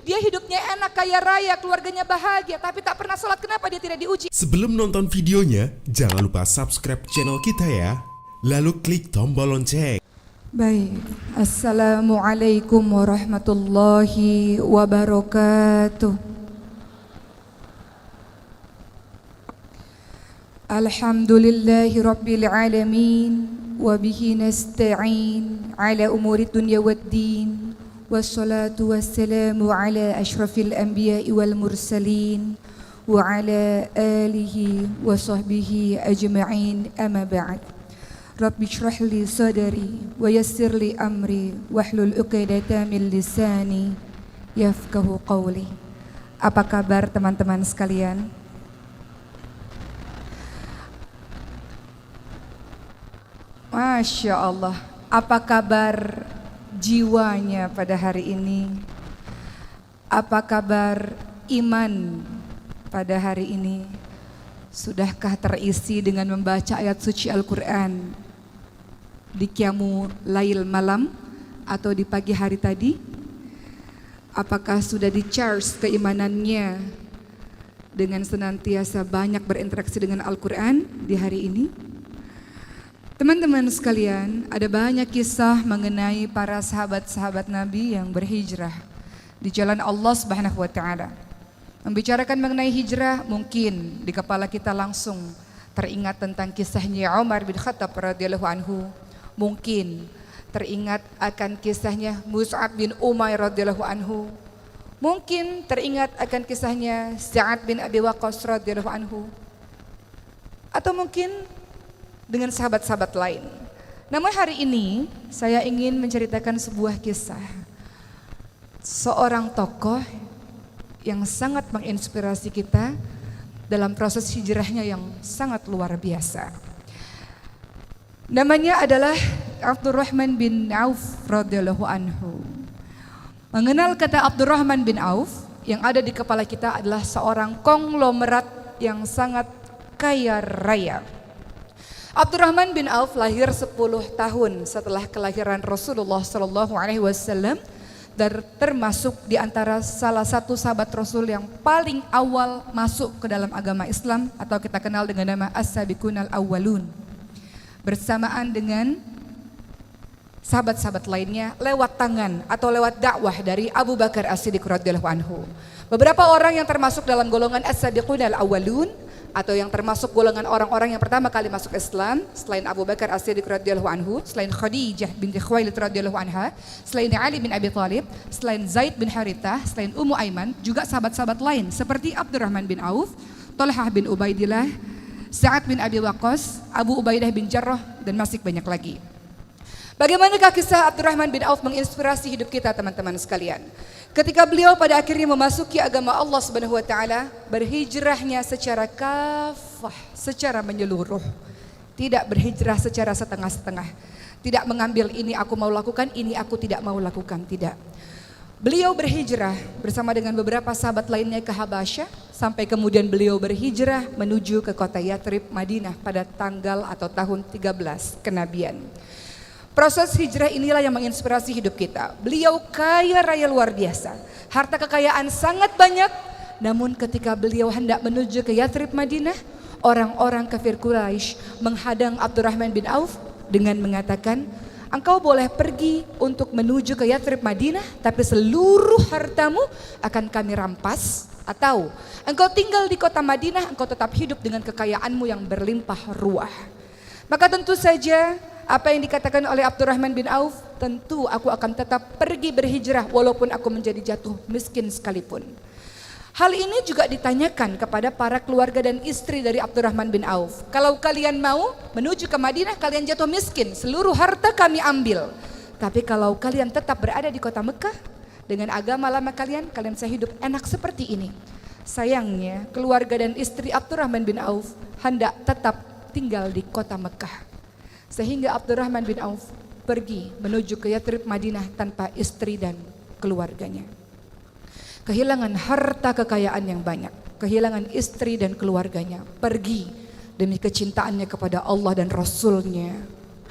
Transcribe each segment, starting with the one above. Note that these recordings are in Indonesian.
Dia hidupnya enak, kaya raya, keluarganya bahagia, tapi tak pernah sholat. Kenapa dia tidak diuji? Sebelum nonton videonya, jangan lupa subscribe channel kita ya. Lalu klik tombol lonceng. Baik, Assalamualaikum warahmatullahi wabarakatuh. Alhamdulillahi rabbil alamin, wabihi nasta'in ala umuri dunya waddin, wassalatu wassalamu ala ashrafil anbiya'i wal mursalin, wa ala alihi wa sahbihi ajma'in, amma ba'd. Rabbi shrah li sadri wa yassir li amri wahlul 'uqdatam min lisani yafqahu qawli. Apa kabar teman-teman sekalian? Masya Allah, apa kabar jiwanya pada hari ini? Apa kabar iman pada hari ini? Sudahkah terisi dengan membaca ayat suci Al-Quran di qiyamu lail malam atau di pagi hari tadi? Apakah sudah di-charge keimanannya dengan senantiasa banyak berinteraksi dengan Al-Quran di hari ini? Teman-teman sekalian, ada banyak kisah mengenai para sahabat-sahabat Nabi yang berhijrah di jalan Allah Subhanahu wa taala. Membicarakan mengenai hijrah, mungkin di kepala kita langsung teringat tentang kisahnya Umar bin Khattab radhiyallahu anhu. Mungkin teringat akan kisahnya Mus'ab bin Umair radhiyallahu anhu. Mungkin teringat akan kisahnya Sa'ad bin Abi Waqqas radhiyallahu anhu. Atau mungkin dengan sahabat-sahabat lain. Namun hari ini saya ingin menceritakan sebuah kisah seorang tokoh yang sangat menginspirasi kita dalam proses hijrahnya yang sangat luar biasa. Namanya adalah Abdurrahman bin Auf radhiyallahu anhu. Mengenal kata Abdurrahman bin Auf, yang ada di kepala kita adalah seorang konglomerat yang sangat kaya raya. Abdurrahman bin Auf lahir 10 tahun setelah kelahiran Rasulullah SAW dan termasuk di antara salah satu sahabat Rasul yang paling awal masuk ke dalam agama Islam atau kita kenal dengan nama As-Sabiqunal Awwalun. Bersamaan dengan sahabat-sahabat lainnya lewat tangan atau lewat dakwah dari Abu Bakar As-Siddiq radhiyallahu anhu. Beberapa orang yang termasuk dalam golongan As-Sabiqunal Awwalun atau yang termasuk golongan orang-orang yang pertama kali masuk Islam selain Abu Bakar As-Siddiq radhiyallahu anhu, selain Khadijah binti Khuwailid radhiyallahu anha, selain Ali bin Abi Thalib, selain Zaid bin Harithah, selain Ummu Aiman, juga sahabat-sahabat lain seperti Abdurrahman bin Auf, Talhah bin Ubaidillah, Sa'ad bin Abi Waqqas, Abu Ubaidah bin Jarrah, dan masih banyak lagi. Bagaimanakah kisah Abdurrahman bin Auf menginspirasi hidup kita teman-teman sekalian? Ketika beliau pada akhirnya memasuki agama Allah Subhanahu wa taala, berhijrahnya secara kafah, secara menyeluruh. Tidak berhijrah secara setengah-setengah. Tidak mengambil ini aku mau lakukan, ini aku tidak mau lakukan, tidak. Beliau berhijrah bersama dengan beberapa sahabat lainnya ke Habasyah, sampai kemudian beliau berhijrah menuju ke kota Yathrib, Madinah pada tanggal atau tahun 13 kenabian. Proses hijrah inilah yang menginspirasi hidup kita. Beliau kaya raya luar biasa. Harta kekayaan sangat banyak. Namun ketika beliau hendak menuju ke Yathrib Madinah, orang-orang kafir Quraisy menghadang Abdurrahman bin Auf dengan mengatakan, engkau boleh pergi untuk menuju ke Yathrib Madinah, tapi seluruh hartamu akan kami rampas. Atau engkau tinggal di kota Madinah, engkau tetap hidup dengan kekayaanmu yang berlimpah ruah. Maka tentu saja apa yang dikatakan oleh Abdurrahman bin Auf, tentu aku akan tetap pergi berhijrah walaupun aku menjadi jatuh miskin sekalipun. Hal ini juga ditanyakan kepada para keluarga dan istri dari Abdurrahman bin Auf. Kalau kalian mau menuju ke Madinah, kalian jatuh miskin, seluruh harta kami ambil. Tapi kalau kalian tetap berada di kota Mekah dengan agama lama kalian, kalian bisa hidup enak seperti ini. Sayangnya keluarga dan istri Abdurrahman bin Auf hendak tetap tinggal di kota Mekah. Sehingga Abdurrahman bin Auf pergi menuju ke Yathrib Madinah tanpa istri dan keluarganya. Kehilangan harta kekayaan yang banyak, kehilangan istri dan keluarganya, pergi demi kecintaannya kepada Allah dan Rasulnya,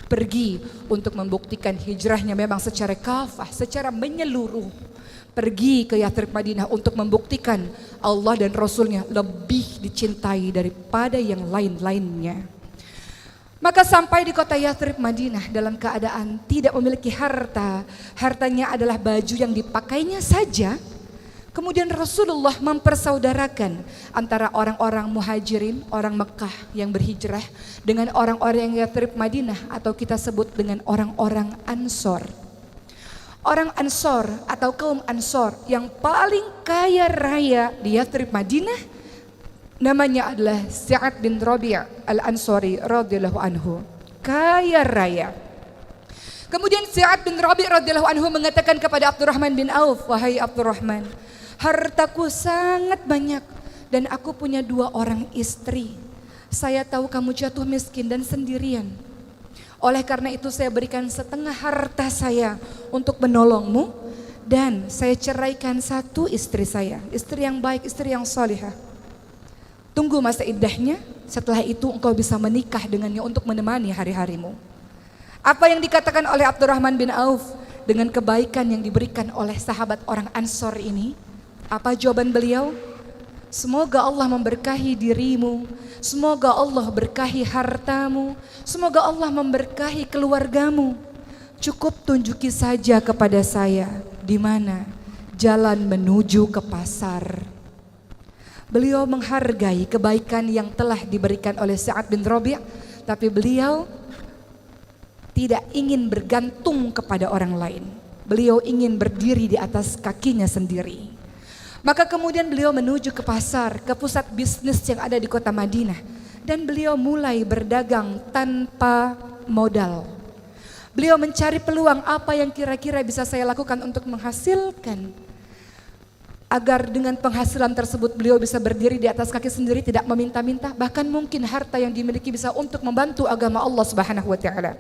pergi untuk membuktikan hijrahnya memang secara kafah, secara menyeluruh, pergi ke Yathrib Madinah untuk membuktikan Allah dan Rasulnya lebih dicintai daripada yang lain-lainnya. Maka sampai di kota Yathrib Madinah dalam keadaan tidak memiliki harta, hartanya adalah baju yang dipakainya saja. Kemudian Rasulullah mempersaudarakan antara orang-orang muhajirin, orang Mekah yang berhijrah dengan orang-orang yang Yathrib Madinah atau kita sebut dengan orang-orang Ansor. Orang Ansor atau kaum Ansor yang paling kaya raya di Yathrib Madinah namanya adalah Sa'ad bin Rabi' al-Ansari radhiyallahu anhu. Kaya raya. Kemudian Sa'ad bin Rabi' radhiyallahu anhu mengatakan kepada Abdurrahman bin Auf, "Wahai Abdurrahman, hartaku sangat banyak dan aku punya 2 orang istri. Saya tahu kamu jatuh miskin dan sendirian. Oleh karena itu saya berikan setengah harta saya untuk menolongmu dan saya ceraikan 1 istri saya, istri yang baik, istri yang salihah. Tunggu masa iddahnya, setelah itu engkau bisa menikah dengannya untuk menemani hari-harimu." Apa yang dikatakan oleh Abdurrahman bin Auf dengan kebaikan yang diberikan oleh sahabat orang Ansor ini? Apa jawaban beliau? "Semoga Allah memberkahi dirimu, semoga Allah berkahi hartamu, semoga Allah memberkahi keluargamu. Cukup tunjuki saja kepada saya di mana jalan menuju ke pasar." Beliau menghargai kebaikan yang telah diberikan oleh Sa'ad bin Rabi', tapi beliau tidak ingin bergantung kepada orang lain. Beliau ingin berdiri di atas kakinya sendiri. Maka kemudian beliau menuju ke pasar, ke pusat bisnis yang ada di kota Madinah. Dan beliau mulai berdagang tanpa modal. Beliau mencari peluang apa yang kira-kira bisa saya lakukan untuk menghasilkan. Agar dengan penghasilan tersebut beliau bisa berdiri di atas kaki sendiri, tidak meminta-minta. Bahkan mungkin harta yang dimiliki bisa untuk membantu agama Allah Subhanahu wa ta'ala.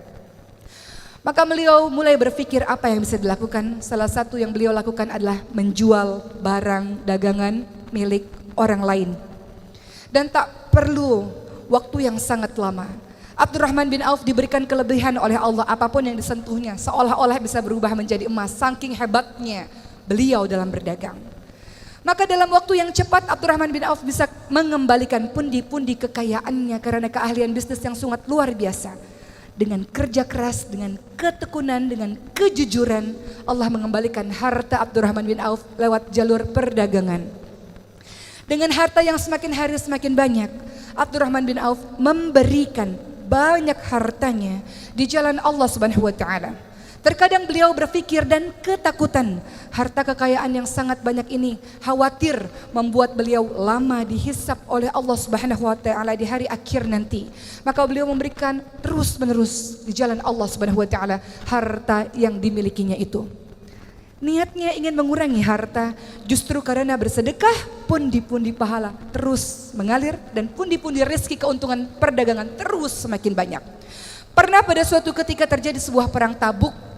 Maka beliau mulai berpikir apa yang bisa dilakukan. Salah satu yang beliau lakukan adalah menjual barang dagangan milik orang lain. Dan tak perlu waktu yang sangat lama, Abdurrahman bin Auf diberikan kelebihan oleh Allah, apapun yang disentuhnya seolah-olah bisa berubah menjadi emas, saking hebatnya beliau dalam berdagang. Maka dalam waktu yang cepat Abdurrahman bin Auf bisa mengembalikan pundi-pundi kekayaannya karena keahlian bisnis yang sangat luar biasa. Dengan kerja keras, dengan ketekunan, dengan kejujuran, Allah mengembalikan harta Abdurrahman bin Auf lewat jalur perdagangan. Dengan harta yang semakin hari semakin banyak, Abdurrahman bin Auf memberikan banyak hartanya di jalan Allah Subhanahu wa ta'ala. Terkadang beliau berpikir dan ketakutan, harta kekayaan yang sangat banyak ini khawatir membuat beliau lama dihisap oleh Allah Subhanahu wa ta'ala di hari akhir nanti. Maka beliau memberikan terus-menerus di jalan Allah Subhanahu wa ta'ala harta yang dimilikinya itu. Niatnya ingin mengurangi harta, justru karena bersedekah pundi-pundi pahala terus mengalir dan pundi-pundi rezeki keuntungan perdagangan terus semakin banyak. Pernah pada suatu ketika terjadi sebuah perang Tabuk.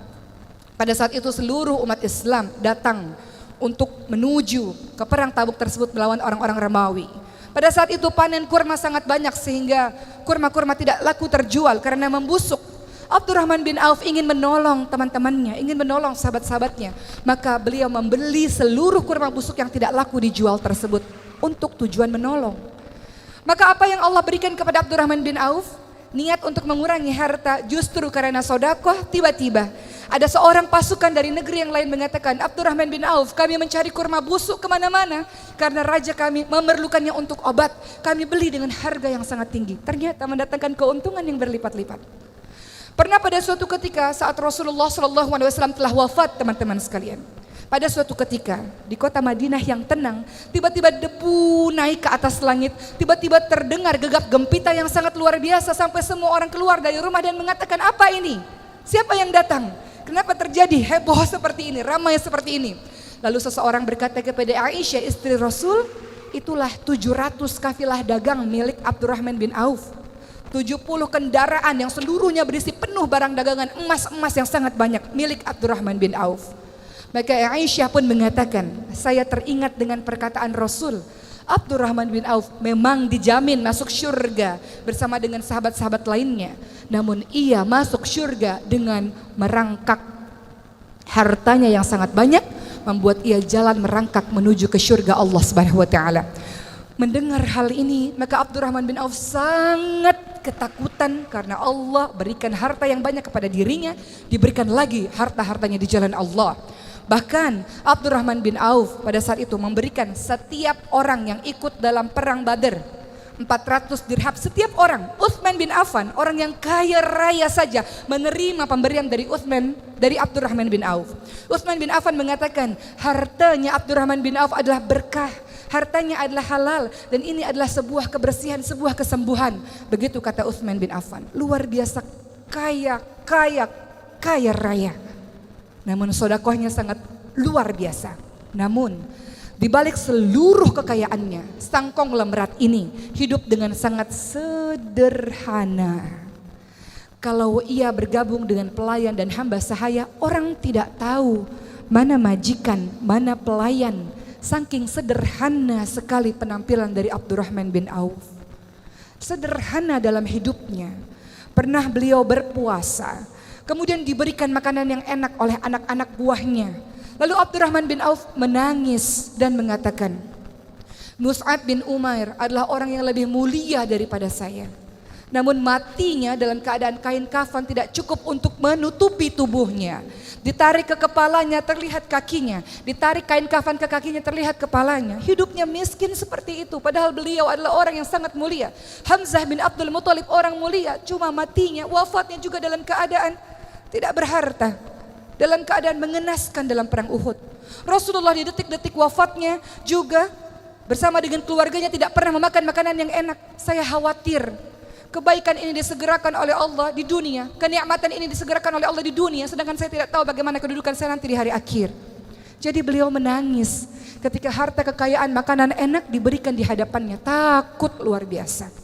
Pada saat itu seluruh umat Islam datang untuk menuju ke perang Tabuk tersebut melawan orang-orang Romawi. Pada saat itu panen kurma sangat banyak sehingga kurma-kurma tidak laku terjual karena membusuk. Abdurrahman bin Auf ingin menolong teman-temannya, ingin menolong sahabat-sahabatnya. Maka beliau membeli seluruh kurma busuk yang tidak laku dijual tersebut untuk tujuan menolong. Maka apa yang Allah berikan kepada Abdurrahman bin Auf? Niat untuk mengurangi harta, justru karena sodakoh tiba-tiba ada seorang pasukan dari negeri yang lain mengatakan, "Abdurrahman bin Auf, kami mencari kurma busuk kemana-mana karena raja kami memerlukannya untuk obat. Kami beli dengan harga yang sangat tinggi." Ternyata mendatangkan keuntungan yang berlipat-lipat. Pernah pada suatu ketika saat Rasulullah SAW telah wafat, teman-teman sekalian. Pada suatu ketika di kota Madinah yang tenang, tiba-tiba debu naik ke atas langit, tiba-tiba terdengar gegap gempita yang sangat luar biasa sampai semua orang keluar dari rumah dan mengatakan, "Apa ini? Siapa yang datang? Kenapa terjadi heboh seperti ini, ramai seperti ini?" Lalu seseorang berkata kepada Aisyah istri Rasul, "Itulah 700 kafilah dagang milik Abdurrahman bin Auf. 70 kendaraan yang seluruhnya berisi penuh barang dagangan emas-emas yang sangat banyak milik Abdurrahman bin Auf." Maka Aisyah pun mengatakan, "Saya teringat dengan perkataan Rasul, Abdurrahman bin Auf memang dijamin masuk syurga bersama dengan sahabat-sahabat lainnya. Namun ia masuk syurga dengan merangkak hartanya yang sangat banyak, membuat ia jalan merangkak menuju ke surga Allah Subhanahu wa taala. Mendengar hal ini, maka Abdurrahman bin Auf sangat ketakutan karena Allah berikan harta yang banyak kepada dirinya, diberikan lagi harta-hartanya di jalan Allah. Bahkan Abdurrahman bin Auf pada saat itu memberikan setiap orang yang ikut dalam perang Badar 400 dirham setiap orang. Utsman bin Affan, orang yang kaya raya saja, menerima pemberian dari Abdurrahman bin Auf. Utsman bin Affan mengatakan, hartanya Abdurrahman bin Auf adalah berkah, hartanya adalah halal, dan ini adalah sebuah kebersihan, sebuah kesembuhan. Begitu kata Utsman bin Affan. Luar biasa kaya raya. Namun sedekahnya sangat luar biasa. Namun di balik seluruh kekayaannya, sang konglomerat ini hidup dengan sangat sederhana. Kalau ia bergabung dengan pelayan dan hamba sahaya, orang tidak tahu mana majikan, mana pelayan. Saking sederhana sekali penampilan dari Abdurrahman bin Auf. Sederhana dalam hidupnya. Pernah beliau berpuasa, kemudian diberikan makanan yang enak oleh anak-anak buahnya. Lalu Abdurrahman bin Auf menangis dan mengatakan, Mus'ab bin Umair adalah orang yang lebih mulia daripada saya. Namun matinya dalam keadaan kain kafan tidak cukup untuk menutupi tubuhnya. Ditarik ke kepalanya terlihat kakinya, ditarik kain kafan ke kakinya terlihat kepalanya. Hidupnya miskin seperti itu, padahal beliau adalah orang yang sangat mulia. Hamzah bin Abdul Muthalib orang mulia, cuma matinya, wafatnya juga dalam keadaan tidak berharta, dalam keadaan mengenaskan dalam perang Uhud. Rasulullah di detik-detik wafatnya juga bersama dengan keluarganya tidak pernah memakan makanan yang enak. Saya khawatir kebaikan ini disegerakan oleh Allah di dunia, kenikmatan ini disegerakan oleh Allah di dunia, sedangkan saya tidak tahu bagaimana kedudukan saya nanti di hari akhir. Jadi beliau menangis ketika harta kekayaan makanan enak diberikan di hadapannya, takut luar biasa.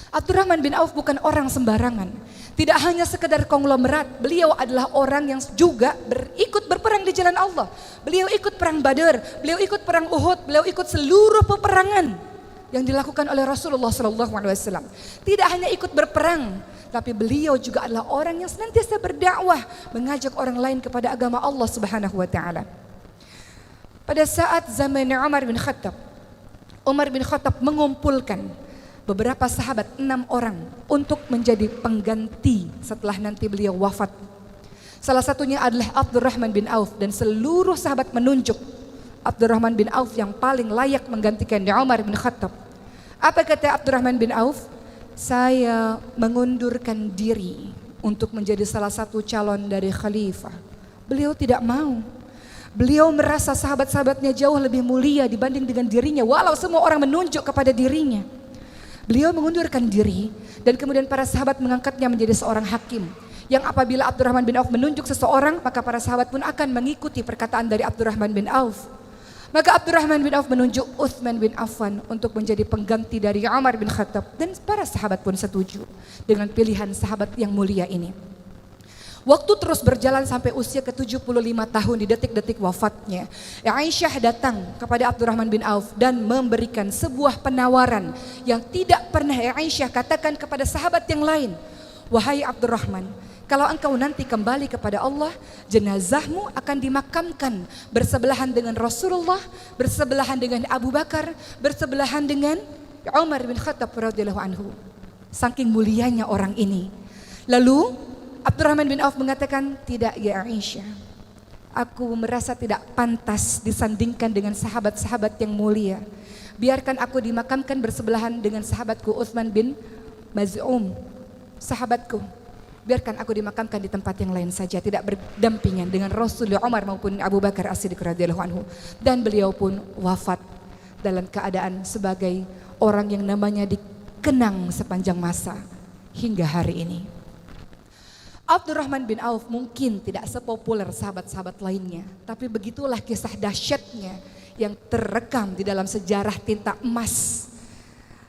Abdurrahman bin Auf bukan orang sembarangan. Tidak hanya sekedar konglomerat, beliau adalah orang yang juga ikut berperang di jalan Allah. Beliau ikut perang Badar, beliau ikut perang Uhud, beliau ikut seluruh peperangan yang dilakukan oleh Rasulullah SAW. Tidak hanya ikut berperang, tapi beliau juga adalah orang yang senantiasa berdakwah, mengajak orang lain kepada agama Allah Subhanahu wa taala. Pada saat zaman Umar bin Khattab mengumpulkan beberapa sahabat, 6 orang untuk menjadi pengganti setelah nanti beliau wafat. Salah satunya adalah Abdurrahman bin Auf, dan seluruh sahabat menunjuk Abdurrahman bin Auf yang paling layak menggantikan Umar bin Khattab. Apa kata Abdurrahman bin Auf? Saya mengundurkan diri untuk menjadi salah satu calon dari khalifah. Beliau tidak mau. Beliau merasa sahabat-sahabatnya jauh lebih mulia dibanding dengan dirinya, walau semua orang menunjuk kepada dirinya. Beliau mengundurkan diri, dan kemudian para sahabat mengangkatnya menjadi seorang hakim. Yang apabila Abdurrahman bin Auf menunjuk seseorang, maka para sahabat pun akan mengikuti perkataan dari Abdurrahman bin Auf. Maka Abdurrahman bin Auf menunjuk Utsman bin Affan untuk menjadi pengganti dari Umar bin Khattab, dan para sahabat pun setuju dengan pilihan sahabat yang mulia ini. Waktu terus berjalan sampai usia ke-75 tahun di detik-detik wafatnya. Aisyah datang kepada Abdurrahman bin Auf dan memberikan sebuah penawaran yang tidak pernah Aisyah katakan kepada sahabat yang lain. Wahai Abdurrahman, kalau engkau nanti kembali kepada Allah, jenazahmu akan dimakamkan bersebelahan dengan Rasulullah, bersebelahan dengan Abu Bakar, bersebelahan dengan Umar bin Khattab radhiyallahu anhu. Saking mulianya orang ini. Lalu Abdurrahman bin Auf mengatakan, tidak ya Aisyah, aku merasa tidak pantas disandingkan dengan sahabat-sahabat yang mulia. Biarkan aku dimakamkan bersebelahan dengan sahabatku Utsman bin Maz'um, sahabatku. Biarkan aku dimakamkan di tempat yang lain saja, tidak berdampingan dengan Rasulullah, Umar maupun Abu Bakar As-Siddiq radhiyallahu anhu. Dan beliau pun wafat dalam keadaan sebagai orang yang namanya dikenang sepanjang masa hingga hari ini. Abdurrahman bin Auf mungkin tidak sepopuler sahabat-sahabat lainnya, tapi begitulah kisah dahsyatnya yang terekam di dalam sejarah tinta emas,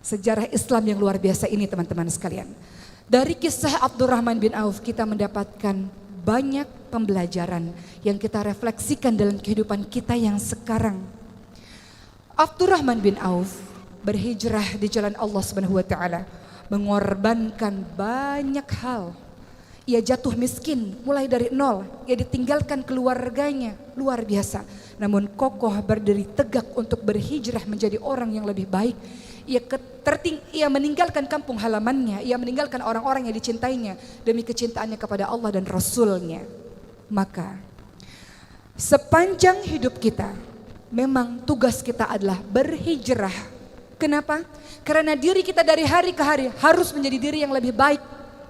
sejarah Islam yang luar biasa ini teman-teman sekalian. Dari kisah Abdurrahman bin Auf kita mendapatkan banyak pembelajaran yang kita refleksikan dalam kehidupan kita yang sekarang. Abdurrahman bin Auf berhijrah di jalan Allah Subhanahu wa taala, mengorbankan banyak hal Ia jatuh miskin mulai dari nol. Ia ditinggalkan keluarganya, luar biasa. Namun kokoh berdiri tegak untuk berhijrah menjadi orang yang lebih baik. Ia meninggalkan kampung halamannya, ia meninggalkan orang-orang yang dicintainya demi kecintaannya kepada Allah dan Rasulnya. Maka sepanjang hidup kita memang tugas kita adalah berhijrah. Kenapa? Karena diri kita dari hari ke hari harus menjadi diri yang lebih baik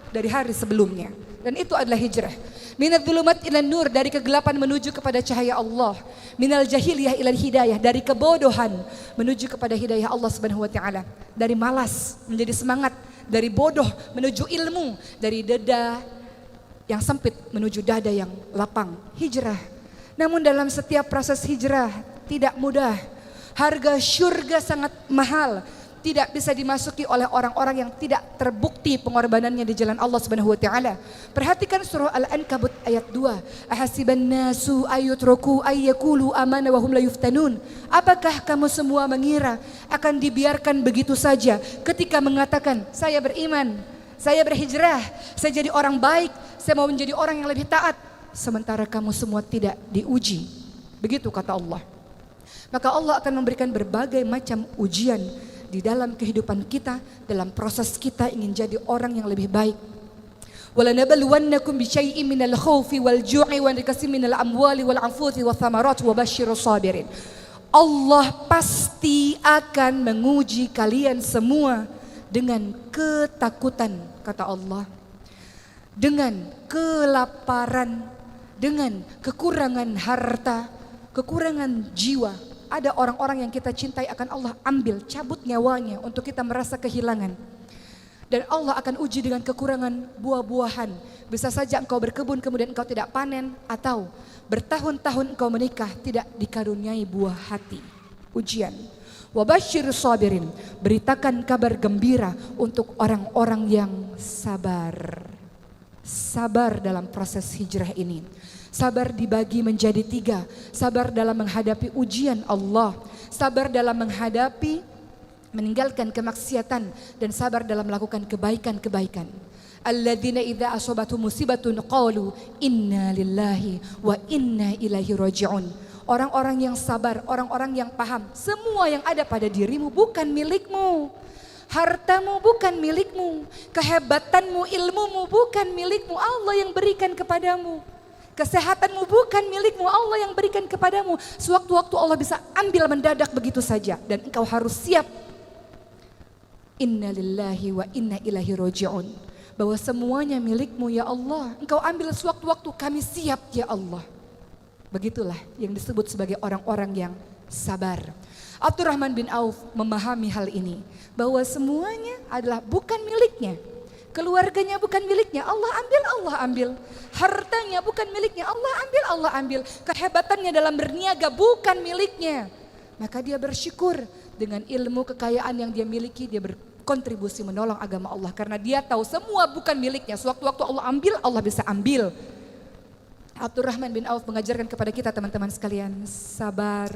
dari hari sebelumnya. Dan itu adalah hijrah. Minadz dzulumat ilan nur, dari kegelapan menuju kepada cahaya Allah. Minal jahiliyah ilal hidayah, dari kebodohan menuju kepada hidayah Allah Subhanahu wa taala. Dari malas menjadi semangat, dari bodoh menuju ilmu, dari dada yang sempit menuju dada yang lapang. Hijrah. Namun dalam setiap proses hijrah tidak mudah. Harga syurga sangat mahal. Tidak bisa dimasuki oleh orang-orang yang tidak terbukti pengorbanannya di jalan Allah Subhanahu wa taala. Perhatikan surah Al-Ankabut ayat 2. Ahasiban nasu ayyutraku ayyakulu amana wa hum la yuftanun. Apakah kamu semua mengira akan dibiarkan begitu saja ketika mengatakan saya beriman, saya berhijrah, saya jadi orang baik, saya mau menjadi orang yang lebih taat, sementara kamu semua tidak diuji. Begitu kata Allah. Maka Allah akan memberikan berbagai macam ujian di dalam kehidupan kita, dalam proses kita ingin jadi orang yang lebih baik. Walanabluwannakum bisyai'in minal khaufi wal ju'i wa naqsin minal amwali wal anfusi wath thamarat wa basyirus sabirin. Allah pasti akan menguji kalian semua dengan ketakutan, kata Allah, dengan kelaparan, dengan kekurangan harta, kekurangan jiwa. Ada orang-orang yang kita cintai akan Allah ambil, cabut nyawanya untuk kita merasa kehilangan. Dan Allah akan uji dengan kekurangan buah-buahan. Bisa saja engkau berkebun kemudian engkau tidak panen, atau bertahun-tahun engkau menikah tidak dikaruniai buah hati. Ujian. Wabasyirus sabirin, beritakan kabar gembira untuk orang-orang yang sabar. Sabar dalam proses hijrah ini. Sabar dibagi menjadi 3. Sabar dalam menghadapi ujian Allah. Sabar dalam menghadapi meninggalkan kemaksiatan. Dan sabar dalam melakukan kebaikan-kebaikan. Alladzina idza asabatuhum musibatun qalu inna lillahi wa inna ilaihi raji'un. Orang-orang yang sabar, orang-orang yang paham, semua yang ada pada dirimu bukan milikmu. Hartamu bukan milikmu, kehebatanmu, ilmumu bukan milikmu, Allah yang berikan kepadamu. Kesehatanmu bukan milikmu, Allah yang berikan kepadamu. Sewaktu-waktu Allah bisa ambil mendadak begitu saja. Dan engkau harus siap. Inna lillahi wa inna ilaihi raji'un. Bahwa semuanya milikmu ya Allah. Engkau ambil sewaktu-waktu, kami siap ya Allah. Begitulah yang disebut sebagai orang-orang yang sabar. Abdurrahman bin Auf memahami hal ini. Bahwa semuanya adalah bukan miliknya. Keluarganya bukan miliknya, Allah ambil. Hartanya bukan miliknya, Allah ambil. Kehebatannya dalam berniaga bukan miliknya. Maka dia bersyukur dengan ilmu kekayaan yang dia miliki, dia berkontribusi menolong agama Allah. Karena dia tahu semua bukan miliknya, sewaktu-waktu Allah ambil, Allah bisa ambil. Abdurrahman bin Auf mengajarkan kepada kita teman-teman sekalian, sabar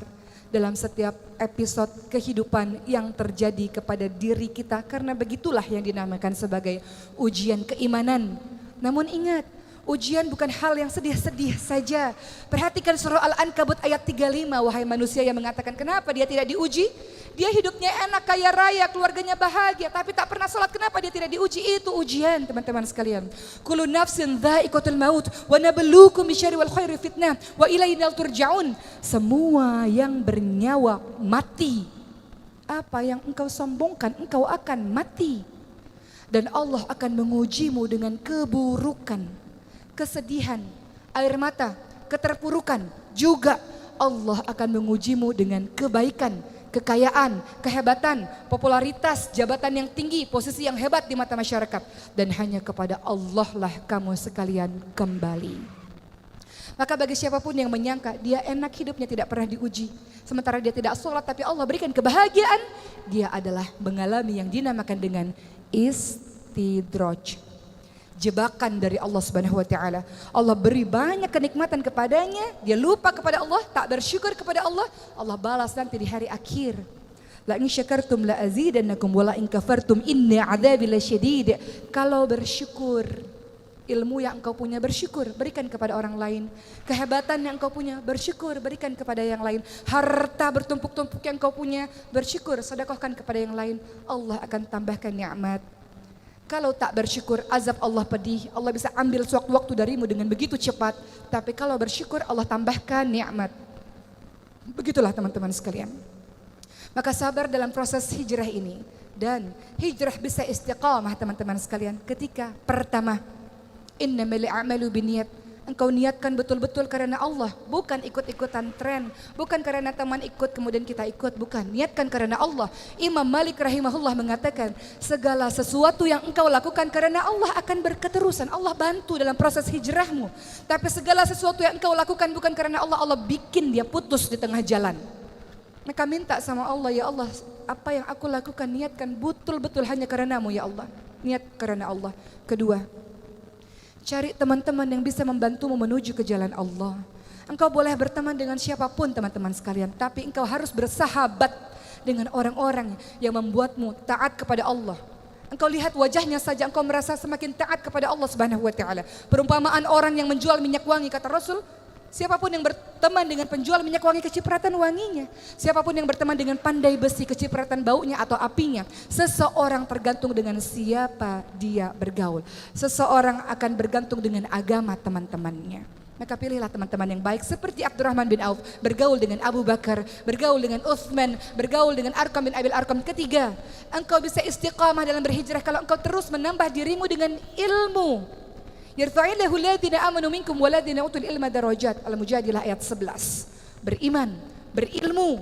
dalam setiap episode kehidupan yang terjadi kepada diri kita. Karena begitulah yang dinamakan sebagai ujian keimanan. Namun ingat, ujian bukan hal yang sedih-sedih saja. Perhatikan surah Al-Ankabut ayat 35. Wahai manusia yang mengatakan kenapa dia tidak diuji? Dia hidupnya enak, kaya raya, keluarganya bahagia, tapi tak pernah sholat. Kenapa dia tidak diuji? Itu ujian teman-teman sekalian. Kullu nafsin dha'iqatul maut wa nabluukum bisyarri wal khairi fitnah wa ilaina turja'un. Semua yang bernyawa mati. Apa yang engkau sombongkan, engkau akan mati. Dan Allah akan mengujimu dengan keburukan, kesedihan, air mata, keterpurukan. Juga Allah akan mengujimu dengan kebaikan, kekayaan, kehebatan, popularitas, jabatan yang tinggi, posisi yang hebat di mata masyarakat. Dan hanya kepada Allah lah kamu sekalian kembali. Maka bagi siapapun yang menyangka dia enak hidupnya tidak pernah diuji, sementara dia tidak sholat tapi Allah berikan kebahagiaan, dia adalah mengalami yang dinamakan dengan istidraj. Jebakan dari Allah Subhanahu wa taala. Allah beri banyak kenikmatan kepadanya, dia lupa kepada Allah, tak bersyukur kepada Allah, Allah balas nanti di hari akhir. La in syakartum la azidannakum wa la in kafartum inna adzabi lasyadid. Kalau bersyukur Ilmu yang engkau punya bersyukur, berikan kepada orang lain. Kehebatan yang engkau punya bersyukur, berikan kepada yang lain. Harta bertumpuk-tumpuk yang engkau punya bersyukur, sedekahkan kepada yang lain. Allah akan tambahkan nikmat. Kalau tak bersyukur, azab Allah pedih. Allah bisa ambil sewaktu-waktu darimu dengan begitu cepat. Tapi kalau bersyukur, Allah tambahkan nikmat. Begitulah teman-teman sekalian. Maka sabar dalam proses hijrah ini. Dan hijrah bisa istiqamah teman-teman sekalian. Ketika pertama, innamal a'malu binniyat. Engkau niatkan betul-betul karena Allah, bukan ikut-ikutan tren, bukan karena teman ikut kemudian kita ikut, bukan. Niatkan karena Allah. Imam Malik rahimahullah mengatakan, segala sesuatu yang engkau lakukan karena Allah akan berketerusan. Allah bantu dalam proses hijrahmu. Tapi segala sesuatu yang engkau lakukan bukan karena Allah, Allah bikin dia putus di tengah jalan. Maka minta sama Allah, ya Allah, apa yang aku lakukan niatkan betul-betul hanya karenamu ya Allah. Niat karena Allah. Kedua, cari teman-teman yang bisa membantumu menuju ke jalan Allah. Engkau boleh berteman dengan siapapun teman-teman sekalian, tapi engkau harus bersahabat dengan orang-orang yang membuatmu taat kepada Allah. Engkau lihat wajahnya saja engkau merasa semakin taat kepada Allah Subhanahu wa taala. Perumpamaan orang yang menjual minyak wangi, kata Rasul, siapapun yang berteman dengan penjual minyak wangi kecipratan wanginya. Siapapun yang berteman dengan pandai besi kecipratan baunya atau apinya. Seseorang tergantung dengan siapa dia bergaul. Seseorang akan bergantung dengan agama teman-temannya. Maka pilihlah teman-teman yang baik seperti Abdurrahman bin Auf. Bergaul dengan Abu Bakar, bergaul dengan Uthman, bergaul dengan Arqam bin Abil Arqam. Ketiga, engkau bisa istiqamah dalam berhijrah kalau engkau terus menambah dirimu dengan ilmu. Yarfa'illahu alladhina amanu minkum waladhina utul ilma darajat. Al-Mujadilah ayat 11. Beriman, berilmu,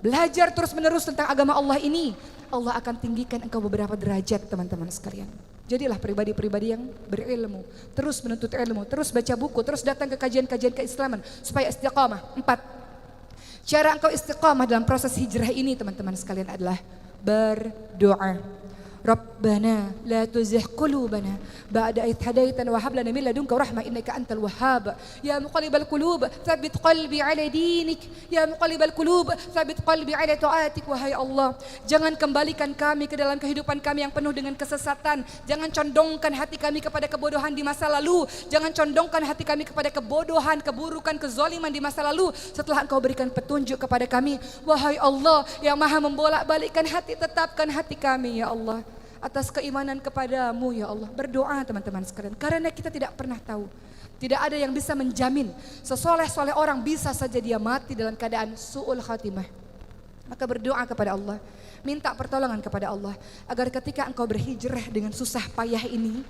belajar terus-menerus tentang agama Allah ini. Allah akan tinggikan engkau beberapa derajat teman-teman sekalian. Jadilah pribadi-pribadi yang berilmu, terus menuntut ilmu, terus baca buku, terus datang ke kajian-kajian keislaman supaya istiqamah. 4. Cara engkau istiqamah dalam proses hijrah ini teman-teman sekalian adalah berdoa. Rabbana la tuzigh qulubana ba'da idh hadaitana wa hab lana min ladunka rahmah innaka antal wahhab. Ya muqallibal qulub tsabbit qalbi ala dinik. Ya muqallibal qulub tsabbit qalbi ala taatik. Wahai Allah, jangan kembalikan kami ke dalam kehidupan kami yang penuh dengan kesesatan. Jangan condongkan hati kami kepada kebodohan di masa lalu. Jangan condongkan hati kami kepada kebodohan, keburukan, kezaliman di masa lalu. Setelah Engkau berikan petunjuk kepada kami, wahai Allah yang Maha membolak-balikkan hati, tetapkan hati kami ya Allah atas keimanan kepadamu ya Allah. Berdoa teman-teman sekalian, karena kita tidak pernah tahu. Tidak ada yang bisa menjamin. Sesoleh-soleh orang bisa saja dia mati dalam keadaan su'ul khatimah. Maka berdoa kepada Allah, minta pertolongan kepada Allah, agar ketika engkau berhijrah dengan susah payah ini,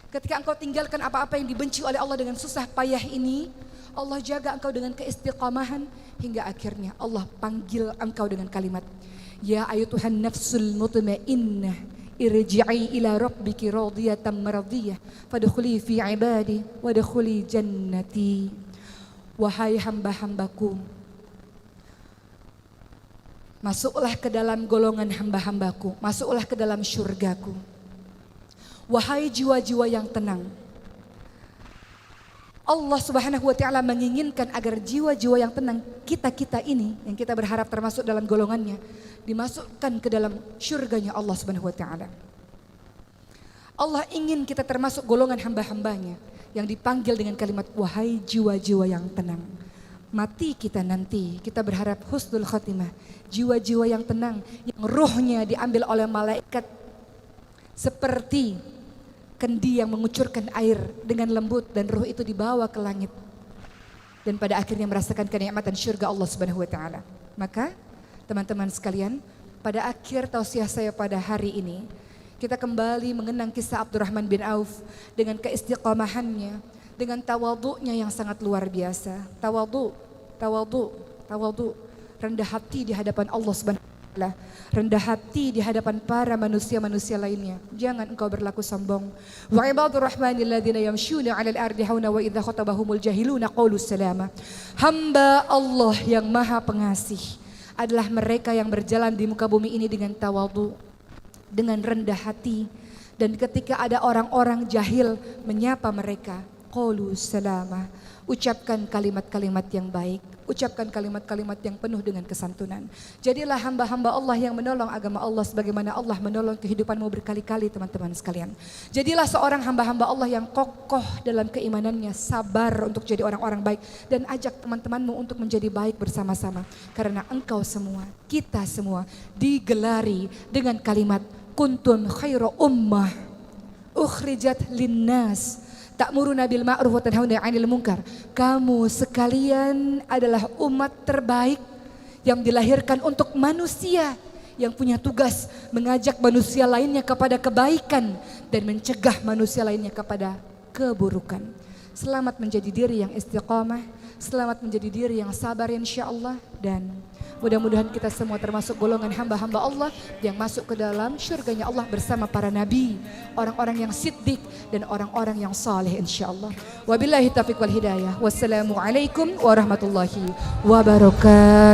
ketika engkau tinggalkan apa-apa yang dibenci oleh Allah dengan susah payah ini, Allah jaga engkau dengan keistiqamahan hingga akhirnya Allah panggil engkau dengan kalimat, ya ayyuhan nafsul mutmainnah irji'i ila rabbiki radiyatan maradiyah fadkhuli fi ibadi wadkhuli jannati. Wahai hamba-hambaku, masuklah ke dalam golongan hamba-hambaku, masuklah ke dalam syurgaku. Wahai jiwa-jiwa yang tenang, Allah Subhanahu wa taala menginginkan agar jiwa-jiwa yang tenang kita-kita ini, yang kita berharap termasuk dalam golongannya, dimasukkan ke dalam syurganya Allah Subhanahu wa taala. Allah ingin kita termasuk golongan hamba-hambanya yang dipanggil dengan kalimat wahai jiwa-jiwa yang tenang. Mati kita nanti, kita berharap husnul khatimah. Jiwa-jiwa yang tenang, yang ruhnya diambil oleh malaikat seperti kendi yang mengucurkan air dengan lembut, dan ruh itu dibawa ke langit dan pada akhirnya merasakan kenikmatan syurga Allah Subhanahu wa taala. Maka teman-teman sekalian, pada akhir tausiah saya pada hari ini, kita kembali mengenang kisah Abdurrahman bin Auf dengan keistiqamahannya, dengan tawadhu'nya yang sangat luar biasa. Tawadhu, rendah hati di hadapan Allah Subhanahu wa taala, rendah hati di hadapan para manusia-manusia lainnya. Jangan engkau berlaku sombong. Wa ibadur rahmanil ladzina yamshuna 'alal ardi hauna wa idza khatabahumul jahiluna qalu salama. Hamba Allah yang Maha Pengasih adalah mereka yang berjalan di muka bumi ini dengan tawadhu, dengan rendah hati, dan ketika ada orang-orang jahil menyapa mereka, qalu salama. Ucapkan kalimat-kalimat yang baik, ucapkan kalimat-kalimat yang penuh dengan kesantunan. Jadilah hamba-hamba Allah yang menolong agama Allah sebagaimana Allah menolong kehidupanmu berkali-kali teman-teman sekalian. Jadilah seorang hamba-hamba Allah yang kokoh dalam keimanannya, sabar untuk jadi orang-orang baik, dan ajak teman-temanmu untuk menjadi baik bersama-sama. Karena engkau semua, kita semua digelari dengan kalimat kuntum khairu ummah ukhrijat linnas ta'muruna bil ma'ruf wa tanhauna 'anil munkar. Kamu sekalian adalah umat terbaik yang dilahirkan untuk manusia, yang punya tugas mengajak manusia lainnya kepada kebaikan dan mencegah manusia lainnya kepada keburukan. Selamat menjadi diri yang istiqamah, selamat menjadi diri yang sabar insyaallah, dan mudah-mudahan kita semua termasuk golongan hamba-hamba Allah yang masuk ke dalam syurganya Allah bersama para nabi, orang-orang yang siddiq dan orang-orang yang saleh insyaallah. Wabillahi taufiq wal hidayah. Wassalamualaikum warahmatullahi wabarakatuh.